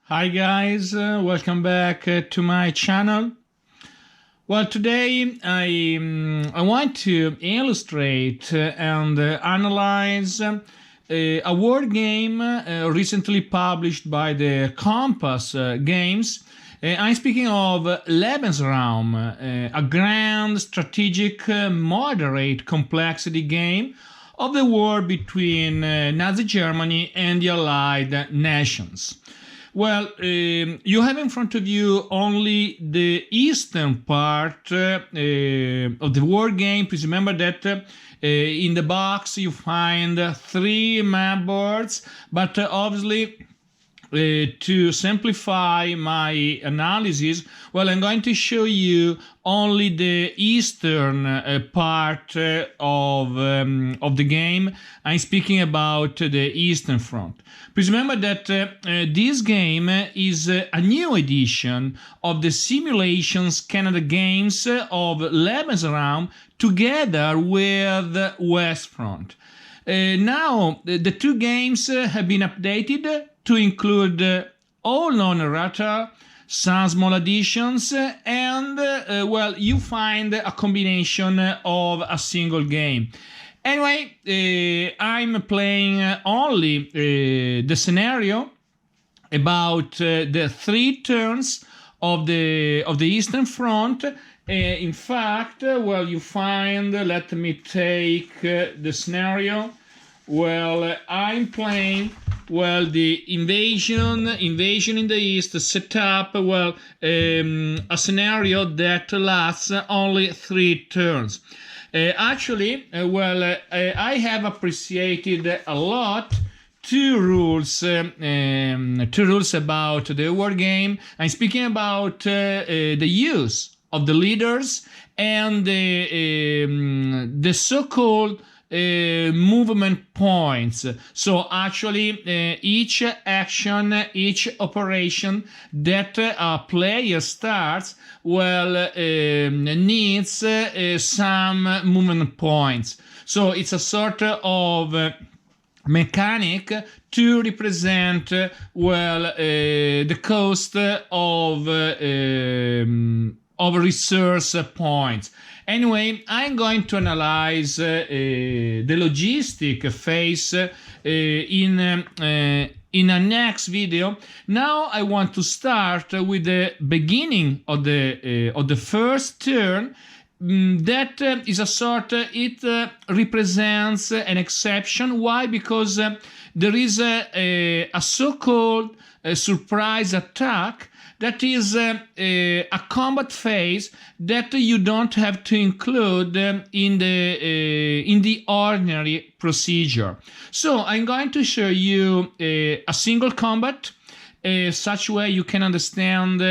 Hi guys, welcome back to my channel. Well, today I want to illustrate and analyze a word game recently published by the Compass Games. I'm speaking of Lebensraum, a grand, strategic, moderate complexity game of the war between Nazi Germany and the Allied nations. Well, you have in front of you only the eastern part of the war game. Please remember that in the box you find three map boards, but obviously to simplify my analysis, well, I'm going to show you only the eastern part of the game. I'm speaking about the Eastern Front. Please remember that this game is a new edition of the Simulations Canada Games of Lebensraum together with West Front. Now, the two games have been updated to include all non-errata, some small additions, and, well, you find a combination of a single game. Anyway, I'm playing only the scenario about the 3 turns of the Eastern Front. In fact, well, you find, let me take the scenario. Well, I'm playing, well, the invasion in the east set up, well, a scenario that lasts only 3 turns. Actually, well, I have appreciated a lot two rules about the war game. I'm speaking about the use of the leaders and the so-called movement points. So actually each action, each operation that a player starts, well, needs some movement points. So it's a sort of mechanic to represent, well, the cost of resource points. Anyway, I'm going to analyze the logistic phase in a next video. Now I want to start with the beginning of the first turn. That is a sort, it represents an exception. Why? Because there is a so-called surprise attack. That is a combat phase that you don't have to include in the ordinary procedure. So I'm going to show you a single combat. Such way you can understand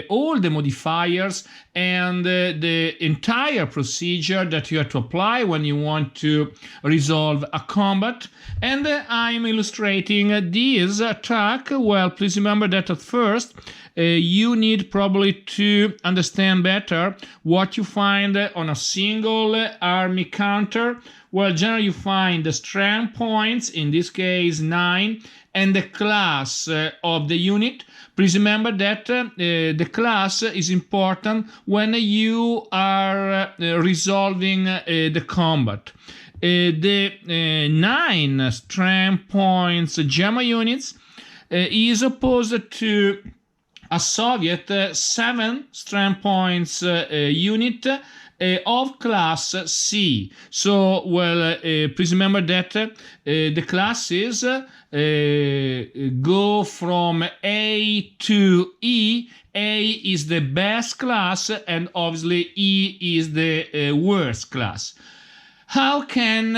all the modifiers and the entire procedure that you have to apply when you want to resolve a combat. And I'm illustrating this attack. Well, please remember that at first you need probably to understand better what you find on a single army counter. Well, generally you find the strength points, in this case 9, and the class of the unit. Please remember that the class is important when you are resolving the combat. The 9 strength points German units is opposed to a Soviet 7 strength points unit of class C. So, well, please remember that the classes go from A to E. A is the best class and obviously E is the worst class. How can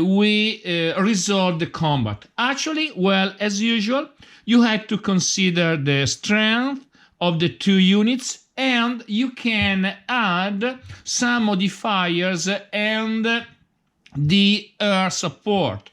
we resolve the combat? Actually, well, as usual, you have to consider the strength of the two units, and you can add some modifiers and the air support.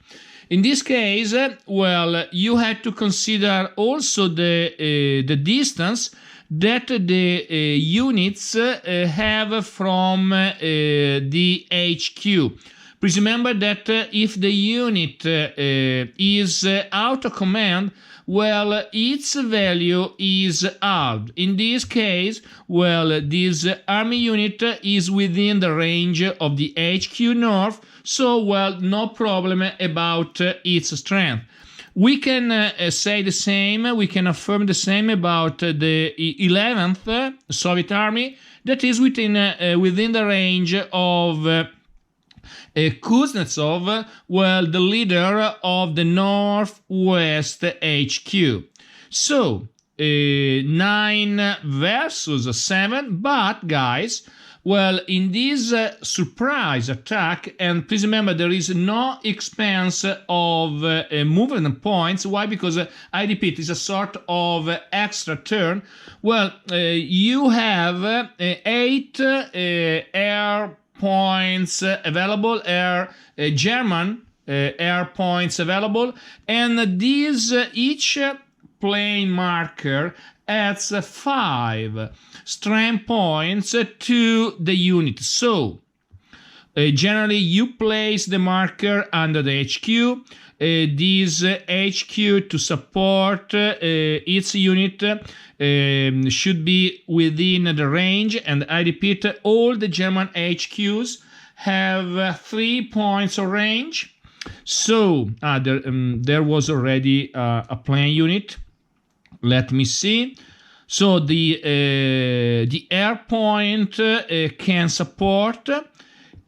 In this case, well, you have to consider also the distance that the units have from the HQ. Please remember that if the unit is out of command, well, its value is halved. In this case, well, this army unit is within the range of the HQ North, so, well, no problem about its strength. We can say the same, we can affirm the same about the 11th Soviet Army, that is within the range of Kuznetsov, well, the leader of the Northwest HQ. So, 9 versus 7, but guys, well, in this surprise attack, and please remember there is no expense of movement points. Why? Because I repeat, it's a sort of extra turn. Well, you have 8 air points available, German air points available, and these each plane marker adds 5 strength points to the unit. So generally you place the marker under the HQ. This HQ to support its unit should be within the range, and I repeat, all the German HQs have 3 points of range. So there was already a plane unit. Let me see. So the air point can support,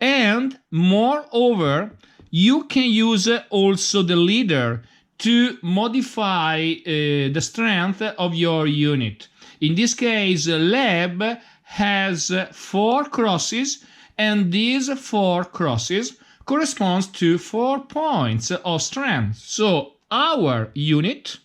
and moreover, you can use also the leader to modify the strength of your unit. In this case, Leb has 4 crosses, and these 4 crosses corresponds to 4 points of strength. So our unit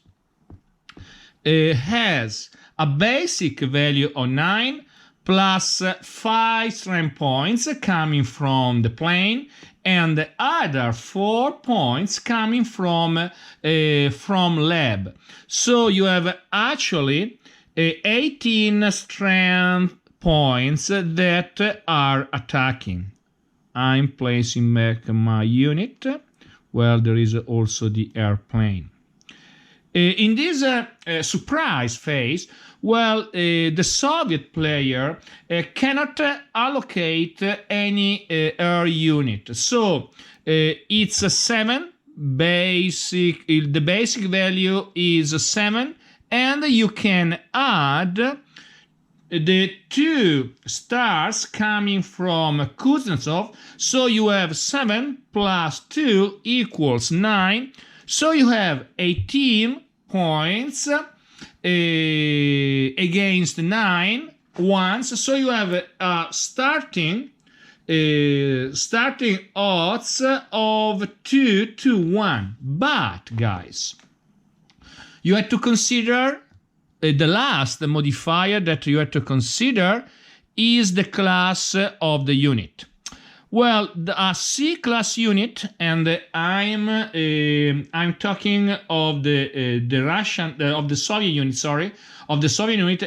has a basic value of 9 plus 5 strength points coming from the plane, and the other 4 points coming from Leb. So you have actually 18 strength points that are attacking. I'm placing back my unit. Well, there is also the airplane. In this surprise phase, well, the Soviet player cannot allocate any air unit. So it's a 7, the basic value is 7, and you can add the 2 stars coming from Kuznetsov. So you have 7 plus 2 equals 9. So you have 18 points against 9 once. So you have starting odds of 2 to 1. But guys, you have to consider the last modifier that you have to consider is the class of the unit. Well, a C-class unit, and I'm talking of the Soviet unit,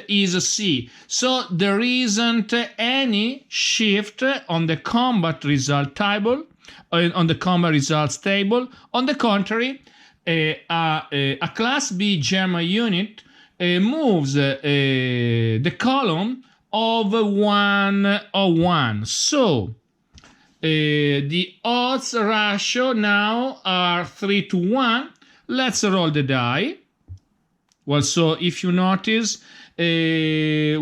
is a C. So there isn't any shift on the combat result table, On the contrary, a Class B German unit moves the column of 101. So the odds ratio now are 3 to 1. Let's roll the die. Well, so if you notice, the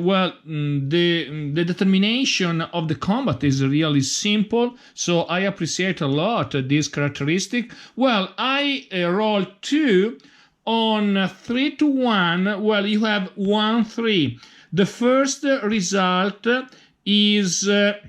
determination of the combat is really simple. So I appreciate a lot this characteristic. Well, I roll 2 on 3 to 1. Well, you have 1, 3. The first result is the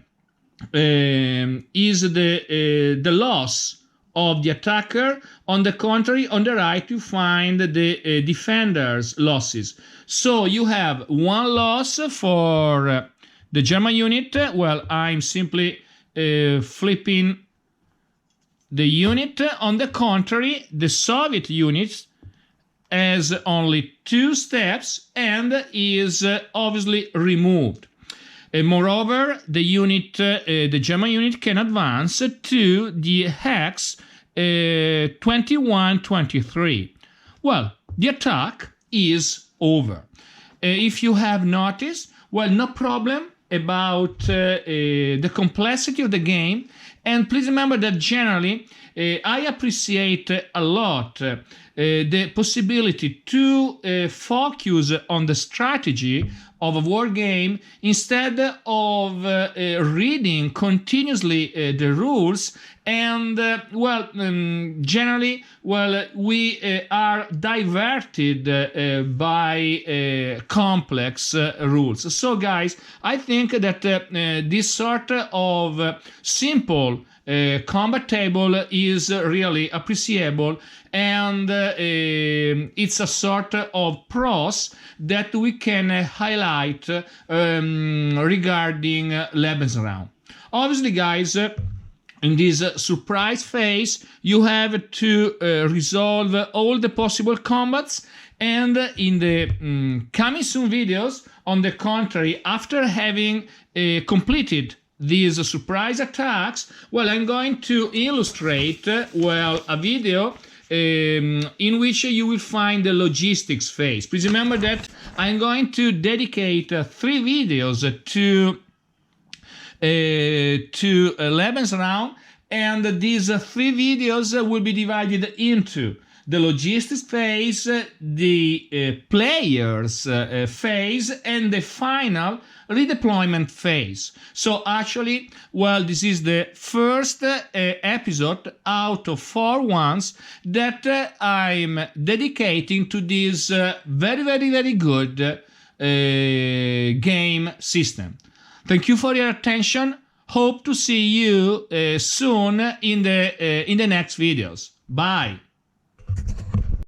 loss of the attacker. On the contrary, on the right you find the defender's losses. So you have 1 loss for the German unit. Well, I'm simply flipping the unit. On the contrary, the Soviet unit has only 2 steps and is obviously removed. Moreover, the German unit can advance to the hex 21-23. Well, the attack is over. If you have noticed, well, no problem about the complexity of the game. And please remember that generally I appreciate a lot the possibility to focus on the strategy of a war game instead of reading continuously the rules. And generally, we are diverted by complex rules. So, guys, I think that this sort of simple combat table is really appreciable, and it's a sort of pros that we can highlight regarding Lebensraum. Obviously, guys, in this surprise phase, you have to resolve all the possible combats, and in the coming soon videos, on the contrary, after having completed these surprise attacks, well, I'm going to illustrate, a video in which you will find the logistics phase. Please remember that I'm going to dedicate 3 videos to Lebensraum, and these 3 videos will be divided into the logistics phase, the players phase, and the final redeployment phase. So actually, this is the first episode out of 4 ones that I'm dedicating to this very, very, very good game system. Thank you for your attention. Hope to see you soon in the next videos. Bye.